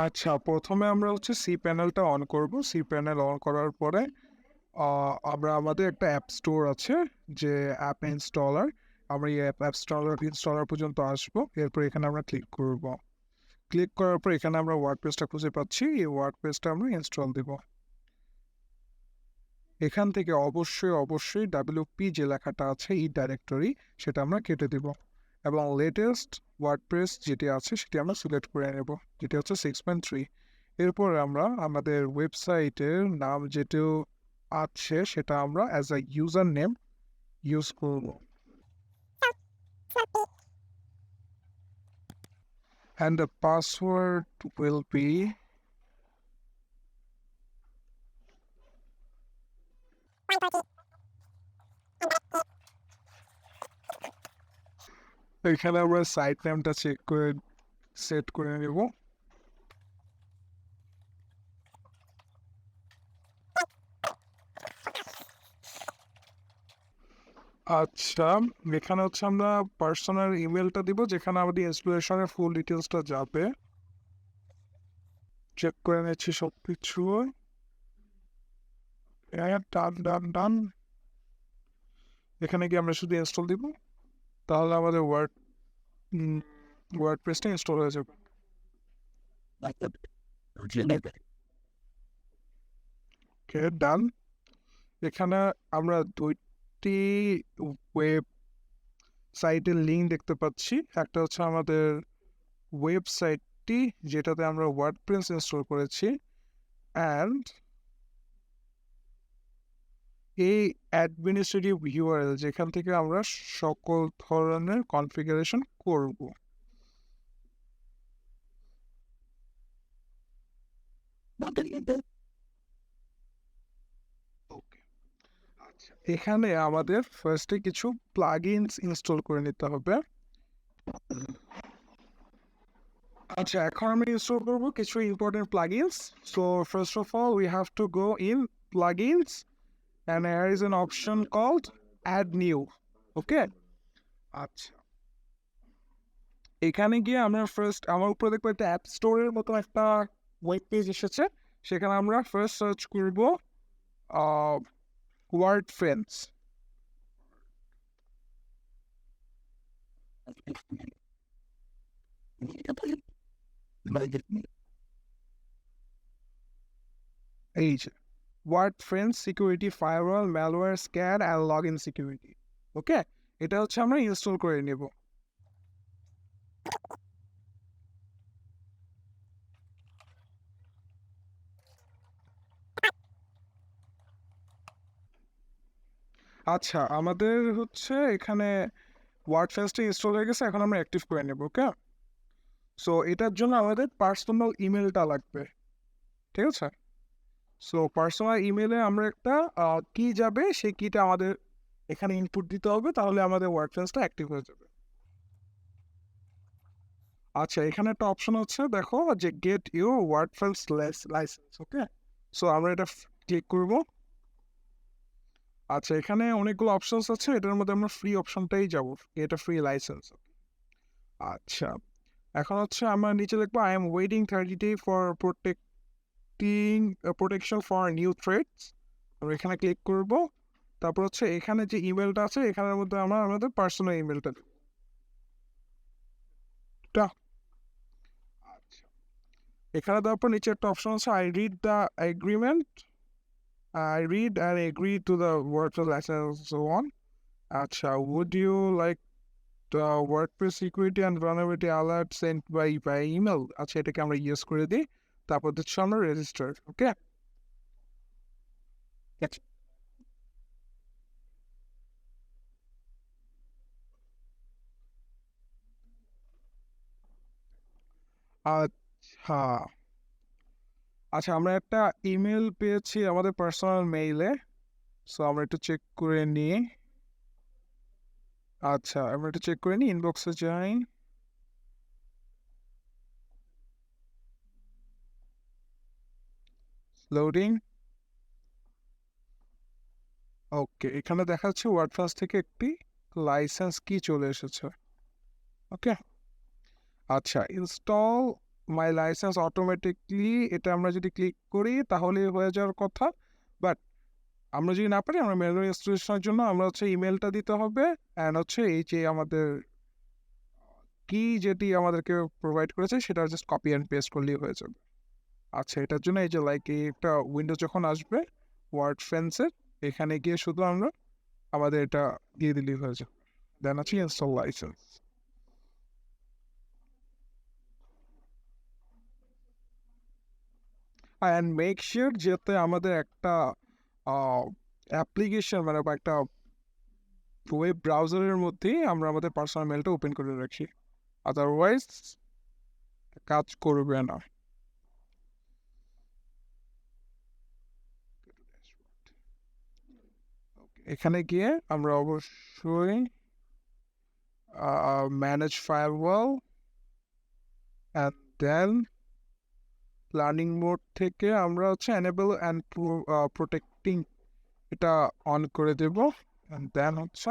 আচ্ছা, প্রথমে আমরা হচ্ছে সি প্যানেলটা অন করব। সি প্যানেল অন করার পরে আমরা আমাদের একটা অ্যাপ স্টোর আছে যে অ্যাপ ইনস্টলার। আমরা এই অ্যাপ ইনস্টলার পর্যন্ত আসবো। এরপর এখানে আমরা ক্লিক করব। ক্লিক করার পর এখানে আমরা ওয়ার্ডপ্রেসটা খুঁজে পাচ্ছি। এই ওয়ার্ডপ্রেসটা আমরা ইনস্টল দিব। এখান থেকে অবশ্যই WP যে লেখাটা আছে এই ডাইরেক্টরি সেটা আমরা কেটে দিব এবং লেটেস্ট ওয়ার্ডপ্রেস যেটি আছে সেটি আমরা সিলেক্ট করে নেব, যেটি হচ্ছে 6.3। এরপর আমরা আমাদের ওয়েবসাইটের নাম যেটা আছে সেটা আমরা as a user name use করব and the password will be এখানে আমরা সাইট নেমটা চেক করে সেট করে নেব। আচ্ছা, এখানে হচ্ছে আমরা পার্সোনাল ইমেলটা দিব যেখানে আমাদের ইনস্টলেশনের ফুল ডিটেলসটা যাবে। চেক করে নিচ্ছি সব কিছু। ডান ডান ডান। এখানে গিয়ে আমরা শুধু ইনস্টল দিব, তাহলে আমাদের ওয়ার্ডপ্রেসটা ইনস্টল হয়ে যাবে। ওকে, ডান। এখানে আমরা দুইটি ওয়েব সাইটের লিঙ্ক দেখতে পাচ্ছি। একটা হচ্ছে আমাদের ওয়েবসাইটটি যেটাতে আমরা ওয়ার্ডপ্রেস ইনস্টল করেছি, অ্যান্ড এই অ্যাডমিনিস্ট্রেটিভ ইউআরএল যেখান থেকে আমরা সকল ধরনের কনফিগারেশন করব। আচ্ছা, এখানে আমাদের ফার্স্টে কিছু প্লাগইনস ইনস্টল করে নিতে হবে। আচ্ছা, এখন আমরা ইনস্টল করব কিছু important plugins. So first of all we have to go in plugins and there is an option called add new. ওকে, আচ্ছা, এখানে গিয়ে আমরা ফার্স্ট আমার উপরে দেখবো একটা অ্যাপ স্টোরের মতো একটা ওয়েব পেজ এসেছে। সেখানে আমরা ফার্স্ট সার্চ করব ওয়ার্ডফেন্স। এই যে Wordfence security firewall malware scan and log in security. Okay, এটা হচ্ছে আমরা ইনস্টল করে নেব। আচ্ছা, আমাদের হচ্ছে এখানে ওয়ার্ডফেন্সটা ইনস্টল হয়ে গেছে, এখন আমরা অ্যাক্টিভ করে নেব। ওকে, সো এটার জন্য আমাদের পার্সোনাল ইমেলটা লাগবে, ঠিক আছে? সো পার্সোনাল ইমেলে আমরা একটা কি যাবে, সেই কিটা আমাদের এখানে ইনপুট দিতে হবে, তাহলে আমাদের ওয়ার্ডপ্রেসটা অ্যাক্টিভ হয়ে যাবে। আচ্ছা, এখানে একটা অপশন হচ্ছে, দেখো যে get your WordPress licence. Okay, so আমরা এটা ক্লিক করব। আচ্ছা, এখানে অনেকগুলো অপশনস আছে, এটার মধ্যে আমরা ফ্রি অপশনটাই যাব, এটা ফ্রি লাইসেন্স। আচ্ছা, এখন হচ্ছে আমরা নিচে লিখবো I am waiting 30 day for protection for new threats. আমরা এখানে ক্লিক করব। তারপর হচ্ছে এখানে যে ইমেলটা আছে এখানের মধ্যে আমরা আমাদের পার্সোনাল ইমেলটা দেব। আচ্ছা, এখানে দেওয়ার পর নিচে একটা অপশন আছে I read the agreement, I read and agree to the WordPress license one. আচ্ছা, would you like the WordPress security and vulnerability alert sent by email. আচ্ছা, এটাকে আমরা ইয়েস করে দিই। তারপর দিচ্ছি আমরা রেজিস্টার। ওকে, আচ্ছা আচ্ছা, আমরা একটা ইমেল পেয়েছি আমাদের পার্সোনাল মেইলে। সো আমরা একটু চেক করে নিই। আচ্ছা, আমরা একটু চেক করে নিই, ইনবক্সে যাই। লোডিং। ওকে, এখানে দেখা যাচ্ছে ওয়ার্ডপ্রেস থেকে একটি লাইসেন্স কি চলে এসেছে। ওকে, আচ্ছা, ইনস্টল মাই লাইসেন্স অটোমেটিকলি এটা আমরা যদি ক্লিক করি তাহলে হয়ে যাওয়ার কথা, বাট আমরা যদি না পারি আমরা ম্যানুয়াল ইনস্টলেশনের জন্য আমরা হচ্ছে ইমেলটা দিতে হবে, অ্যান্ড হচ্ছে এই যে আমাদের কি যেটি আমাদেরকে প্রোভাইড করেছে সেটা জাস্ট কপি অ্যান্ড পেস্ট করলেই হয়ে যাবে। আচ্ছা, এটার জন্য এই যে লাইক এই একটা উইন্ডো যখন আসবে ওয়ার্ডফেন্সের, এখানে গিয়ে শুধু আমরা আমাদের এটা দিয়ে দিলেই হয়ে যাবে। দেন আছে install licence, and make sure যাতে আমাদের একটা অ্যাপ্লিকেশন মানে বা একটা ওয়েব ব্রাউজারের মধ্যেই আমরা আমাদের পার্সোনাল মেলটা ওপেন করে রাখি, আদারওয়াইজ কাজ করবে না। এখানে গিয়ে আমরা অবশ্যই manage firewall, and then planning mode থেকে আমরা হচ্ছে এনেবল অ্যান্ড প্রোটেক্টিং এটা অন করে দেব, অ্যান্ড দেন হচ্ছে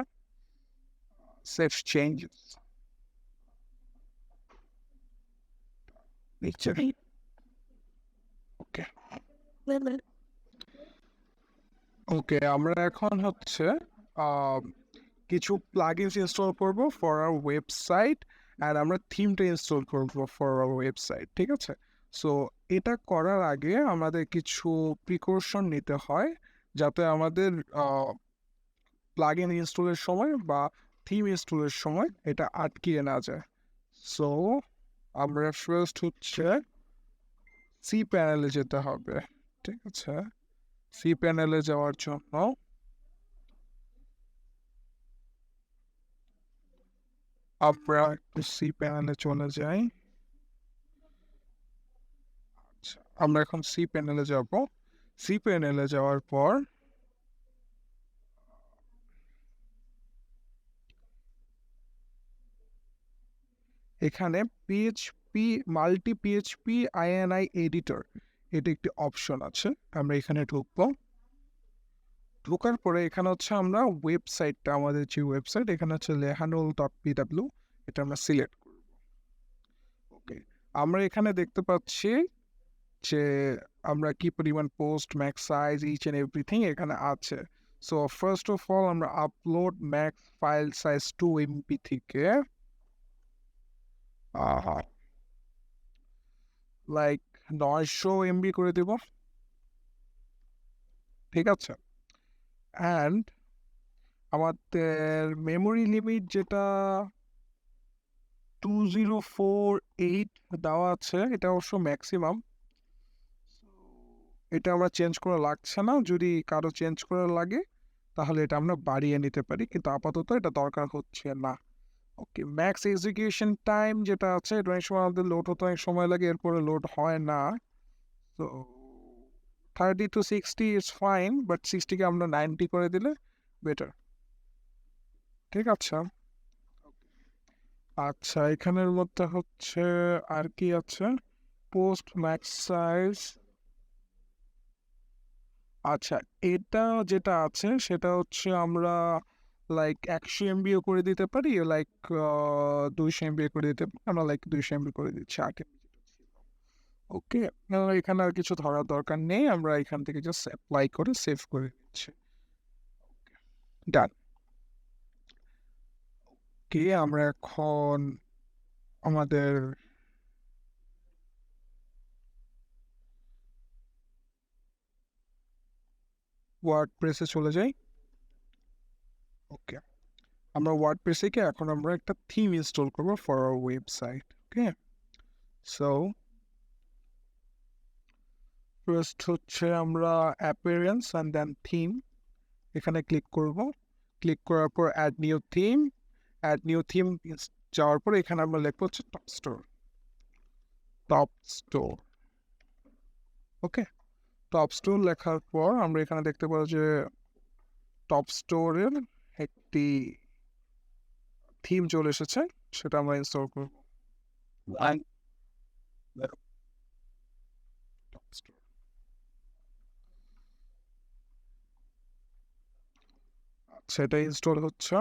সেভ চেঞ্জেস নিচে। ওকে ওকে, আমরা এখন হচ্ছে কিছু প্লাগইনস ইনস্টল করব ফর আওয়ার ওয়েবসাইট, অ্যান্ড আমরা থিমটা ইনস্টল করব ফর আওয়ার ওয়েবসাইট, ঠিক আছে? সো এটা করার আগে আমাদের কিছু প্রিকশন নিতে হয় যাতে আমাদের প্লাগইন ইনস্টলের সময় বা থিম ইনস্টলের সময় এটা আটকিয়ে না যায়। সো আমরা ফার্স্ট হচ্ছে সি প্যানেলে যেতে হবে, ঠিক আছে? সি প্যানেলে যাওয়ার জন্য আমরা একটু সি প্যানেলে চলে যাই। আচ্ছা, আমরা এখন সি প্যানেলে যাব। সি প্যানেলে যাওয়ার পর এখানে PHP multi PHP INI editor এটা একটি অপশন আছে, আমরা এখানে ঢুকবো। ঢোকার পরে এখানে হচ্ছে আমরা ওয়েবসাইটটা, আমাদের যে ওয়েবসাইট এখানে হচ্ছে lehanol.pw, এটা আমরা সিলেক্ট করব। ওকে, আমরা এখানে দেখতে পাচ্ছি যে আমরা কি পরিমাণ post, max size, each and everything এখানে আছে। সো ফার্স্ট অফ অল আমরা upload max file size 2 MB থেকে লাইক 900 MB করে দেব, ঠিক আছে? অ্যান্ড আমাদের মেমোরি লিমিট যেটা 2048 দেওয়া আছে, এটা অবশ্য ম্যাক্সিমাম, এটা আমরা চেঞ্জ করা লাগছে না। যদি কারো চেঞ্জ করা লাগে তাহলে এটা আমরা বাড়িয়ে নিতে পারি, কিন্তু আপাতত এটা দরকার হচ্ছে না। ওকে, ম্যাক্স এক্সিকিউশন টাইম যেটা আছে, এটা অনেক সময় আমাদের লোড হতে অনেক সময় লাগে, এরপরে লোড হয় না। তো 30 to 60 ইজ ফাইন, বাট 60কে আমরা 90 করে দিলে বেটার, ঠিক আছে? আচ্ছা, এখানের মধ্যে হচ্ছে আর কি আছে, পোস্ট ম্যাক্স সাইজ। আচ্ছা, এটা যেটা আছে সেটা হচ্ছে আমরা লাইক 100 MBও করে দিতে পারি, লাইক 200 MB করে দিতে পারি। আমরা লাইক 200 MB করে দিচ্ছি, 8 MB যেটা ছিল। ওকে, এখানে আর কিছু ধরার দরকার নেই, আমরা এখান থেকে জাস্ট অ্যাপ্লাই করে সেভ করে দিচ্ছি। ডান। কি আমরা এখন আমাদের ওয়ার্ডপ্রেসে চলে যাই। ওকে, আমরা ওয়ার্ডপ্রেসে গিয়ে এখন আমরা একটা থিম ইনস্টল করবো for our website. Okay, so first হচ্ছে আমরা অ্যাপিয়ারেন্স অ্যান্ড দেন থিম এখানে ক্লিক করব। ক্লিক করার পর অ্যাড নিউ থিম যাওয়ার পর এখানে আমরা লিখবো হচ্ছে টপ স্টোর। ওকে, টপ স্টোর লেখার পর আমরা এখানে দেখতে পাবো যে টপ স্টোরের একটি থিম চলে এসেছে, সেটা আমরা ইনস্টল করব। সেটা ইনস্টল হচ্ছে।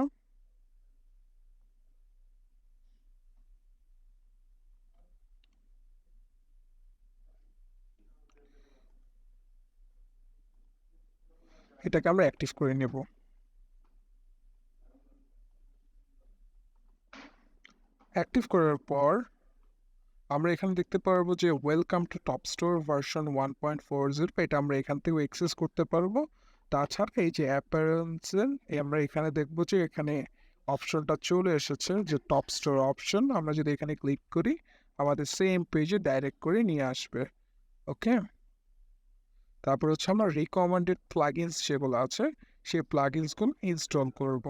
এটাকে আমরা অ্যাক্টিভ করে নেব। অ্যাক্টিভ করার পর আমরা এখানে দেখতে পারবো যে welcome to top store version 1.40, এটা আমরা এখান থেকে অ্যাক্সেস করতে পারবো। তাছাড়া এই যে অ্যাপারেন্সের আমরা এখানে দেখবো যে এখানে অপশনটা চলে এসেছে যে টপ স্টোর অপশন। আমরা যদি এখানে ক্লিক করি আমাদের সেম পেজে ডাইরেক্ট করে নিয়ে আসবে। ওকে, তারপর হচ্ছে আমরা রিকমেন্ডেড প্লাগইনস যেগুলো আছে সেই প্লাগইনসগুলো ইনস্টল করব।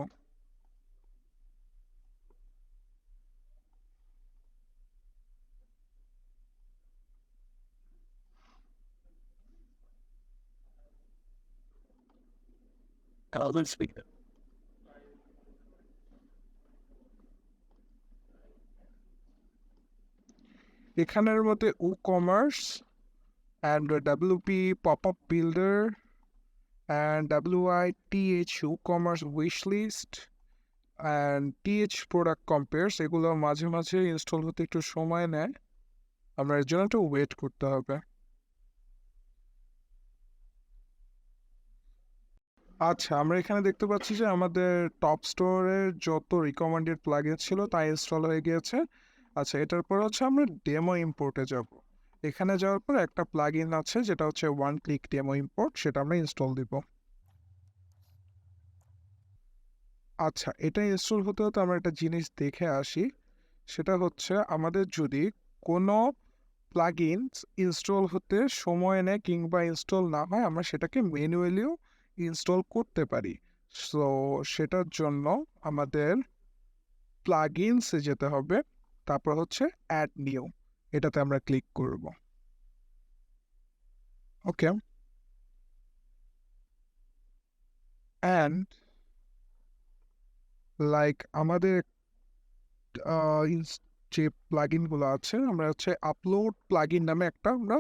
এখানের মধ্যে e-commerce and WP pop-up builder and WITH WooCommerce wishlist and TH product compares এগুলো মাঝে মাঝে ইনস্টল হতে একটু সময় নেয়, আমরা এর জন্য একটু ওয়েট করতে হবে। আচ্ছা, আমরা এখানে দেখতে পাচ্ছি যে আমাদের টপ স্টোরের যত রিকমেন্ডেড প্লাগইন ছিল তা ইনস্টল হয়ে গিয়েছে। আচ্ছা, এটার পর হচ্ছে আমরা ডেমো ইম্পোর্টে যাব। এখানে যাওয়ার পর একটা প্লাগইন আছে যেটা হচ্ছে ওয়ান ক্লিক ডেমো ইম্পোর্ট, সেটা আমরা ইনস্টল দিব। আচ্ছা, এটা ইনস্টল হতে হতে আমরা একটা জিনিস দেখে আসি, সেটা হচ্ছে আমাদের যদি কোনো প্লাগইনস ইনস্টল হতে সময় নেয় কিংবা ইনস্টল না হয় আমরা সেটাকে ম্যানুয়ালিও ইনস্টল করতে পারি। সো সেটার জন্য আমাদের প্লাগইনসে যেতে হবে, তারপর হচ্ছে অ্যাড নিউ, এটাতে আমরা ক্লিক করব। ওকে, অ্যান্ড লাইক আমাদের যে প্লাগইনগুলো আছে আমরা হচ্ছে আপলোড প্লাগইন নামে একটা আমরা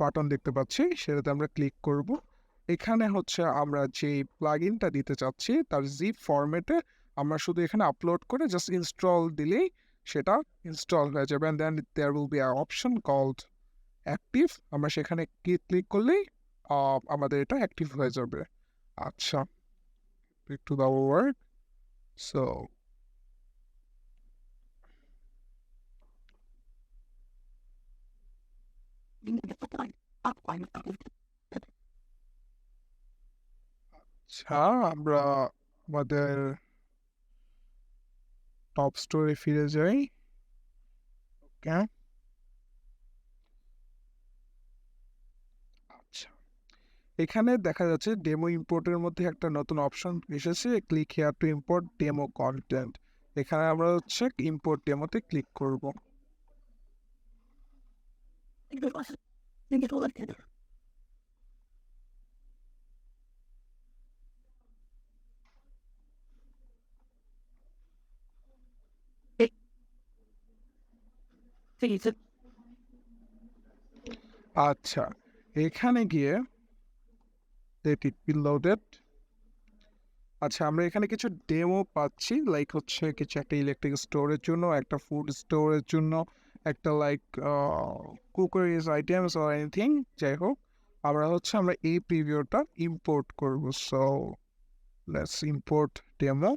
বাটন দেখতে পাচ্ছি, সেটাতে আমরা ক্লিক করব। এখানে হচ্ছে আমরা যে প্লাগইনটা দিতে চাচ্ছি তার জিপ ফরম্যাটে আমরা শুধু এখানে আপলোড করে জাস্ট ইনস্টল দিলেই সেটা ইনস্টল হয়ে যাবে। And then there will be a option called active, আমরা সেখানে ক্লিক করলেই আমাদের এটা অ্যাক্টিভ হয়ে যাবে। আচ্ছা, একটু দাও ওয়ার্ক। সো আচ্ছা, আমরা আমাদের টপ স্টোরে ফিরে যাই। ওকে, আচ্ছা, এখানে দেখা যাচ্ছে ডেমো ইম্পোর্টের মধ্যে একটা নতুন অপশন এসেছে, click here two import demo content. এখানে আমরা হচ্ছে ইম্পোর্ট ডেমোতে ক্লিক করব। আচ্ছা, এখানে গিয়ে let it be loaded। আচ্ছা, আমরা এখানে কিছু ডেমো পাচ্ছি, লাইক হচ্ছে কিছু একটা ইলেকট্রিক স্টোরের জন্য, একটা ফুড স্টোরের জন্য, একটা like cookeries items or anything, যাই হোক আমরা এই প্রিভিউটা ইম্পোর্ট করব। So let's import demo.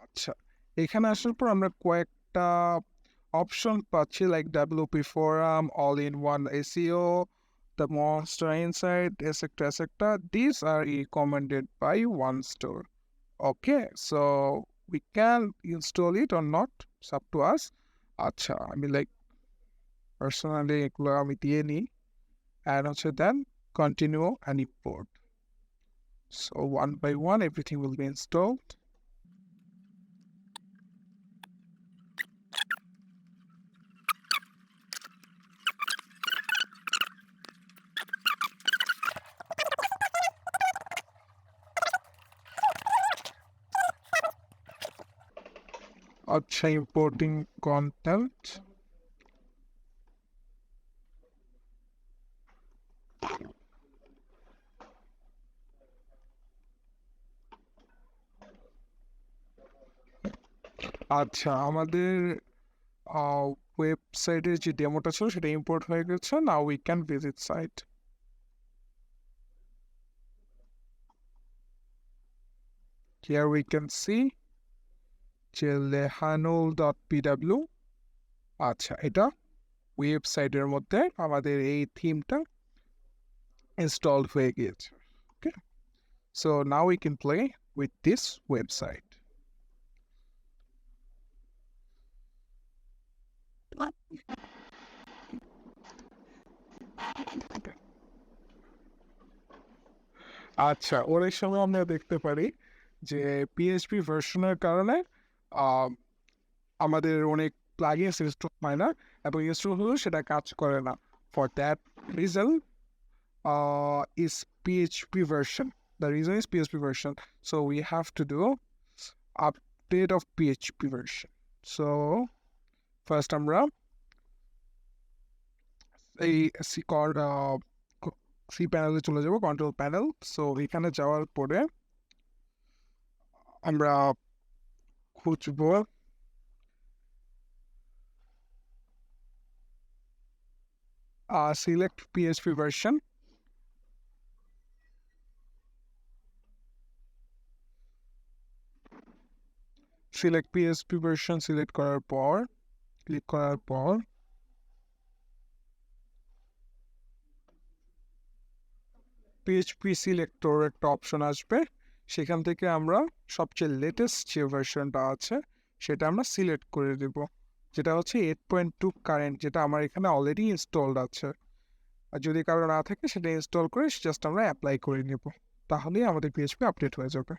আচ্ছা, এখানে আসার পর আমরা কয়েকটা অপশন পাচ্ছি like WP forum, all in one SEO, the monster inside, etc., etc. These are recommended by one store. Okay, so we can install it or not, it's up to us. আচ্ছা, আমি like personally এগুলো আমি দিয়ে নিই and হচ্ছে then continue and import. So one by one everything will be installed. আচ্ছা, importing content. আচ্ছা, আমাদের ওয়েবসাইটের যে ডেমোটা ছিল সেটা ইম্পোর্ট হয়ে গেছে। Now we can visit site. here we can see যে lehanol.pw আচ্ছা এটা ওয়েবসাইটের মধ্যে আমাদের এই থিমটা ইনস্টলড হয়ে গিয়েছে ওকে so now we can play with this website আচ্ছা অনেক সময় আমরা দেখতে পারি যে পিএইচপি ভার্সনের কারণে আমাদের অনেক প্লাগইনস ইনস্টল হয় না এবং ইনস্টল হলেও সেটা কাজ করে না for that reason is PHP version. The reason is PHP version. So we have to do update of PHP version. So first আমরা এই সি প্যানেলে চলে যাব কন্ট্রোল প্যানেল সো এখানে যাওয়ার পরে আমরা খুঁজব select PHP version select PHP version select করার পর ক্লিক করার পর PHP সিলেক্টর একটা অপশন আসবে সেখান থেকে আমরা সবচেয়ে লেটেস্ট যে ভার্সনটা আছে সেটা আমরা সিলেক্ট করে দেব যেটা হচ্ছে 8.2 কারেন্ট যেটা আমার এখানে অলরেডি ইনস্টলড আছে আর যদি কারো না থাকে সেটা ইনস্টল করে জাস্ট আমরা অ্যাপ্লাই করে নেব তাহলেই আমাদের PHP আপডেট হয়ে যাবে